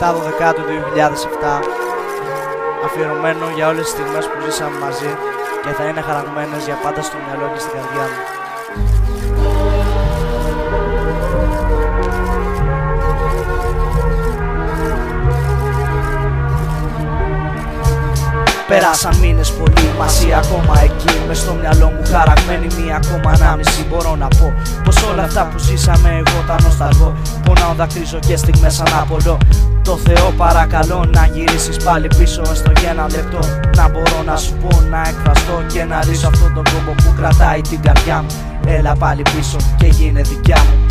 7/12 του 2007, αφιερωμένο για όλες τις στιγμές που ζήσαμε μαζί και θα είναι χαραγμένες για πάντα στο μυαλό και στην καρδιά μου. Πέρασαν μήνες πολύ μαζί ακόμα εκεί. Μες στο μυαλό μου χαραγμένη μία ακόμα ανάμνηση. Μπορώ να πω πως όλα αυτά που ζήσαμε εγώ τα νοσταλγώ. Πονάω, δακρύζω και στιγμές αναπολώ. Το Θεό παρακαλώ να γυρίσεις πάλι πίσω έστω για ένα λεπτό. Να μπορώ να σου πω, να εκφραστώ και να λύσω αυτόν τον κόμπο που κρατάει την καρδιά μου. Έλα πάλι πίσω και γίνε δικιά μου.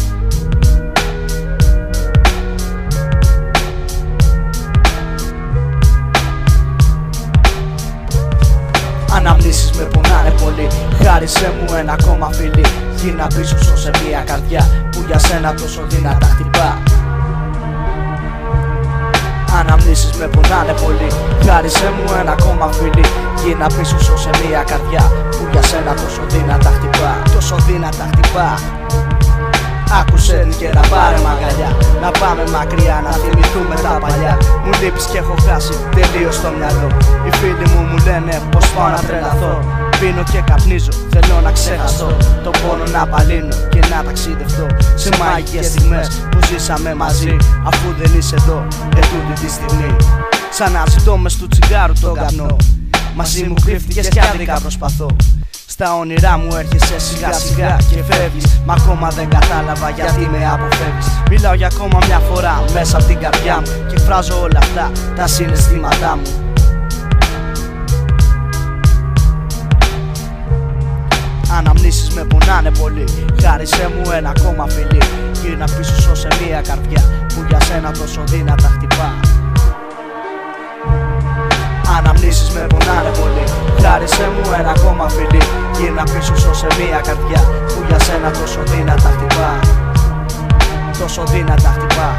Αναμνήσεις με πονάνε πολύ. Χάρισέ μου ένα ακόμα φιλί. Γίνα πίσω σε μια καρδιά που για σένα τόσο δυνατά χτυπά. Αναμνήσεις με πονάνε πολύ. Χάρισέ μου ένα ακόμα φιλί. Γίνα πίσω σε μια καρδιά που για σένα τόσο δυνατά χτυπά. Τόσο δυνατά χτυπά. Άκουσε την και να πάρε μαγκαλιά. Να πάμε μακριά, να θυμηθούμε τα παλιά. Μου λείπεις και έχω χάσει τελείως το μυαλό. Οι φίλοι μου λένε πως πάω να τρελαθώ. Πίνω και καπνίζω, θέλω να ξεχαστώ. Το πόνο να παλύνω και να ταξιδευτώ σε μαγικές στιγμές που ζήσαμε μαζί. Αφού δεν είσαι εδώ, ετούτη τη στιγμή. Σαν να ζητώ μες του τσιγάρου τον καπνό. Μαζί μου κρύφτηκες κι άδικα προσπαθώ. Στα όνειρά μου έρχεσαι σιγά σιγά και φεύγεις. Μα ακόμα δεν κατάλαβα γιατί με αποφεύγεις. Μιλάω για ακόμα μια φορά μέσα από την καρδιά μου και εκφράζω όλα αυτά τα συναισθήματά μου. Αναμνήσεις με πονάνε πολύ. Χάρισέ μου ένα ακόμα φιλί. Γύρνα πίσω σε μια καρδιά που για σένα τόσο δυνατά χτυπά. Αναμνήσεις με πονάνε πολύ. Χάρισέ μου ένα ακόμα φιλί. Γύρνα πίσω σε μια καρδιά που για σένα τόσο δυνατά χτυπά. Τόσο δυνατά χτυπά.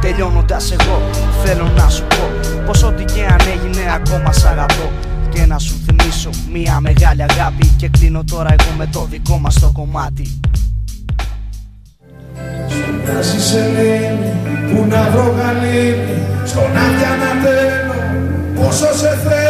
Τελειώνοντας εγώ θέλω να σου πω πως ό,τι και αν έγινε ακόμα σ' αγαπώ. Και να σου θυμίσω μια μεγάλη αγάπη. Και κλείνω τώρα εγώ με το δικό μας το κομμάτι. Στην πράσι σελήνη που να βρω γαλήνη. Στον άδεια να τέλω πόσο σε θέλω.